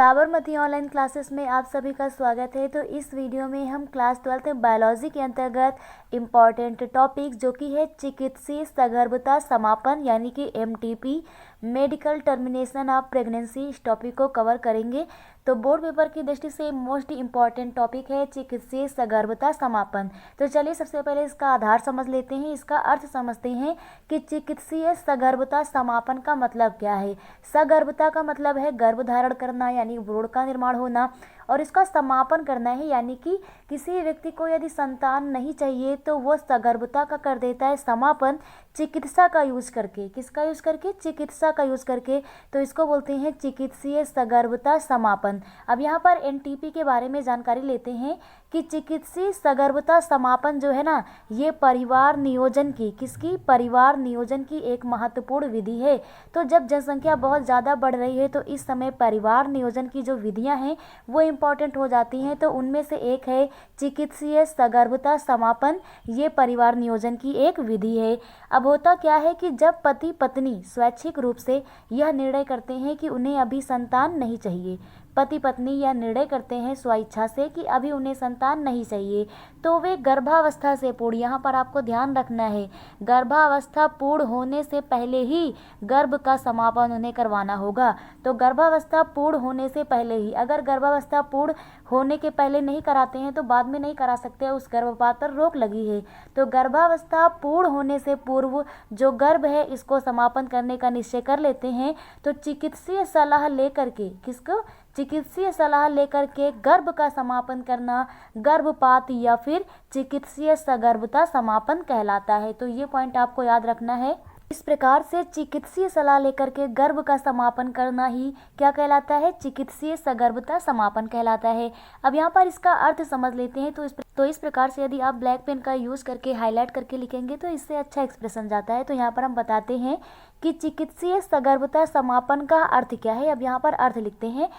Sabarmati online classes में आप सभी का स्वागत है। तो इस वीडियो में हम क्लास 12 बायोलॉजी के अंतर्गत इम्पॉर्टेंट टॉपिक जो कि है चिकित्सीय सगर्भता समापन यानी कि MTP medical termination of pregnancy, इस टॉपिक को कवर करेंगे। तो बोर्ड पेपर की दृष्टि से मोस्ट इम्पॉर्टेंट टॉपिक है चिकित्सीय सगर्भता समापन। तो चलिए सबसे पहले इसका आधार समझ लेते हैं, इसका अर्थ समझते हैं कि चिकित्सीय सगर्भता समापन का मतलब क्या है। सगर्भता का मतलब है गर्भ धारण करना यानी भ्रूण का निर्माण होना, और इसका समापन करना है यानी कि किसी व्यक्ति को यदि संतान नहीं चाहिए तो वो सगर्भता का कर देता है समापन चिकित्सा का यूज करके। किसका यूज करके? चिकित्सा का यूज करके। तो इसको बोलते हैं चिकित्सीय सगर्भता समापन। अब यहाँ पर एनटीपी के बारे में जानकारी लेते हैं कि चिकित्सीय सगर्भता समापन जो है ना, ये परिवार नियोजन की, किसकी? परिवार नियोजन की एक महत्वपूर्ण विधि है। तो जब जनसंख्या बहुत ज़्यादा बढ़ रही है तो इस समय परिवार नियोजन की जो विधियां हैं वो इम्पॉर्टेंट हो जाती हैं। तो उनमें से एक है चिकित्सीय सगर्भता समापन, ये परिवार नियोजन की एक विधि है। अब होता क्या है कि जब पति पत्नी स्वैच्छिक रूप से यह निर्णय करते हैं कि उन्हें अभी संतान नहीं चाहिए, पति पत्नी यह निर्णय करते हैं स्वेच्छा से कि अभी उन्हें संतान नहीं चाहिए, तो वे गर्भावस्था से पूर्ण, यहाँ पर आपको ध्यान रखना है, गर्भावस्था पूर्ण होने से पहले ही गर्भ का समापन उन्हें करवाना होगा। तो गर्भावस्था पूर्ण होने से पहले ही, अगर गर्भावस्था पूर्ण होने के पहले नहीं कराते हैं तो बाद में नहीं करा सकते, उस गर्भपात पर रोक लगी है। तो गर्भावस्था पूर्ण होने से पूर्व जो गर्भ है इसको समापन करने का निश्चय कर लेते हैं। तो चिकित्सीय सलाह लेकर के, किसको? चिकित्सीय सलाह लेकर के गर्भ का समापन करना गर्भपात या फिर चिकित्सीय सगर्भता समापन कहलाता है। तो ये पॉइंट आपको याद रखना है। इस प्रकार से चिकित्सीय सलाह लेकर के गर्भ का समापन करना ही क्या कहलाता है? चिकित्सीय सगर्भता समापन कहलाता है। अब यहाँ पर इसका अर्थ समझ लेते हैं। तो इस प्रकार से यदि आप ब्लैक पेन का यूज करके हाईलाइट करके लिखेंगे तो इससे अच्छा एक्सप्रेशन जाता है। तो यहाँ पर हम बताते हैं कि चिकित्सीय सगर्भता समापन का अर्थ क्या है। अब यहाँ पर अर्थ लिखते हैं।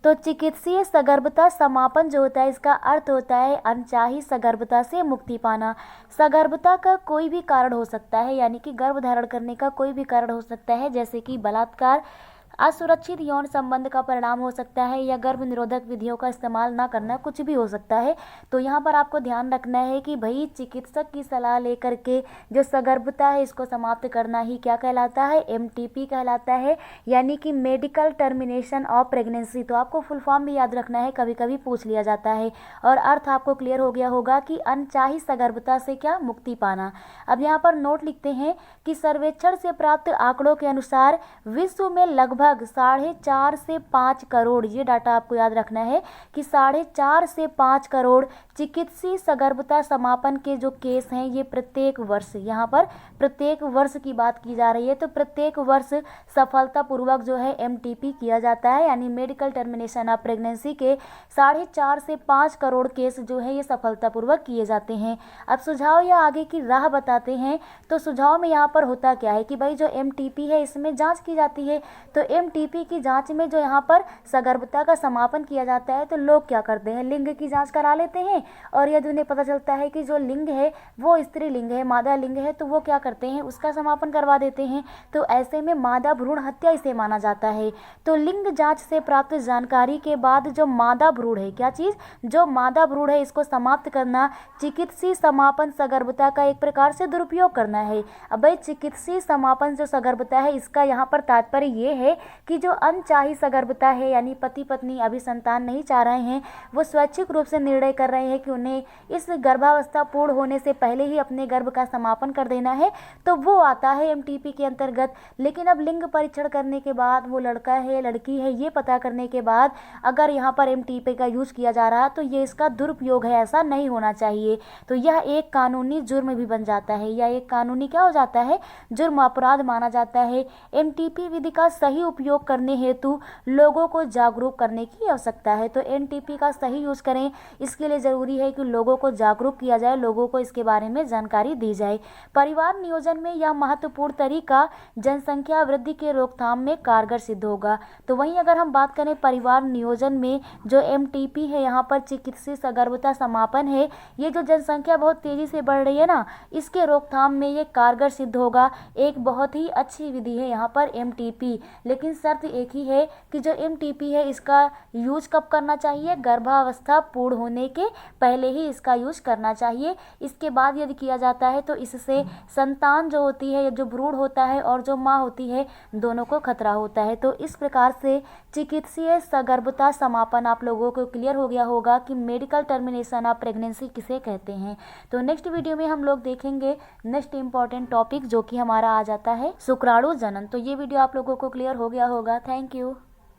तो चिकित्सीय सगर्भता समापन जो होता है इसका अर्थ होता है अनचाही सगर्भता से मुक्ति पाना। सगर्भता का कोई भी कारण हो सकता है, यानी कि गर्भ धारण करने का कोई भी कारण हो सकता है, जैसे कि बलात्कार, असुरक्षित यौन संबंध का परिणाम हो सकता है, या गर्भ निरोधक विधियों का इस्तेमाल ना करना, कुछ भी हो सकता है। तो यहाँ पर आपको ध्यान रखना है कि भाई चिकित्सक की सलाह लेकर के जो सगर्भता है इसको समाप्त करना ही क्या कहलाता है? एमटीपी कहलाता है, यानी कि मेडिकल टर्मिनेशन ऑफ प्रेगनेंसी। तो आपको फुल फॉर्म भी याद रखना है, कभी कभी पूछ लिया जाता है। और अर्थ आपको क्लियर हो गया होगा कि अनचाही सगर्भता से क्या? मुक्ति पाना। अब यहाँ पर नोट लिखते हैं कि सर्वेक्षण से प्राप्त आंकड़ों के अनुसार विश्व में लगभग 4.5 से 5 करोड़, ये डाटा आपको याद रखना है कि 4.5 से 5 करोड़ चिकित्सीय सगर्भता समापन के जो केस हैं ये प्रत्येक वर्ष, यहाँ पर प्रत्येक वर्ष की बात की जा रही है। तो प्रत्येक वर्ष सफलतापूर्वक जो है एमटीपी किया जाता है, यानी मेडिकल टर्मिनेशन ऑफ प्रेगनेंसी के 4.5 से 5 करोड़ केस जो है ये सफलतापूर्वक किए जाते हैं। अब सुझाव या आगे की राह बताते हैं। तो सुझाव में यहाँ पर होता क्या है कि भाई जो एमटीपी है इसमें जांच की जाती है। तो एमटीपी की जांच में जो यहाँ पर सगर्भता का समापन किया जाता है तो लोग क्या करते हैं? लिंग की जांच करा लेते हैं, और यदि उन्हें पता चलता है कि जो लिंग है वो स्त्री लिंग है, मादा लिंग है, तो वो क्या करते हैं? उसका समापन करवा देते हैं। तो ऐसे में मादा भ्रूण हत्या इसे माना जाता है। तो लिंग जांच से प्राप्त जानकारी के बाद जो मादा भ्रूण है, क्या चीज? जो मादा भ्रूण है इसको समाप्त करना चिकित्सीय समापन सगर्भता का एक प्रकार से दुरुपयोग करना है। अब भाई चिकित्सीय समापन जो सगर्भता है इसका यहाँ पर तात्पर्य ये है कि जो अनचाही सगर्भता है, यानी पति पत्नी अभी संतान नहीं चाह रहे हैं, वो स्वैच्छिक रूप से निर्णय कर रहे हैं कि उन्हें इस गर्भावस्था पूर्ण होने से पहले ही अपने गर्भ का समापन कर देना है, तो वो आता है एमटीपी के अंतर्गत। लेकिन अब लिंग परीक्षण करने के बाद वो लड़का है लड़की है ये पता करने के बाद अगर यहाँ पर एमटीपी का यूज किया जा रहा है तो ये इसका दुरुपयोग है, ऐसा नहीं होना चाहिए। तो यह एक कानूनी जुर्म भी बन जाता है, या एक कानूनी क्या हो जाता है? जुर्म, अपराध माना जाता है। एमटीपी विधि का सही उपयोग करने हेतु लोगों को जागरूक करने की आवश्यकता है। तो एनटीपी का सही यूज करें, इसके लिए जरूरी है कि लोगों को जागरूक किया जाए, लोगों को इसके बारे में जानकारी दी जाए। परिवार नियोजन में यह महत्वपूर्ण तरीका जनसंख्या वृद्धि के रोकथाम में कारगर सिद्ध होगा। तो वहीं अगर हम बात करें परिवार नियोजन में जो एमटीपी है, यहाँ पर चिकित्सीय सगर्भता समापन है, ये जो जनसंख्या बहुत तेजी से बढ़ रही है ना, इसके रोकथाम में ये कारगर सिद्ध होगा। एक बहुत ही अच्छी विधि है यहाँ पर एमटीपी। लेकिन लेकिन शर्त एक ही है कि जो MTP है इसका यूज कब करना चाहिए, गर्भावस्था पूर्ण होने के पहले ही इसका यूज करना चाहिए। इसके बाद यदि किया जाता है तो इससे संतान जो होती है, जो भ्रूण होता है और जो माँ होती है, दोनों को खतरा होता है। तो इस प्रकार से चिकित्सीय सगर्भता समापन आप लोगों को क्लियर हो गया होगा कि मेडिकल टर्मिनेशन ऑफ प्रेगनेंसी किसे कहते हैं। तो नेक्स्ट वीडियो में हम लोग देखेंगे नेक्स्ट इंपॉर्टेंट टॉपिक, जो कि हमारा आ जाता है शुक्राणु जनन। तो ये वीडियो आप लोगों को क्लियर हो गया होगा। Thank you.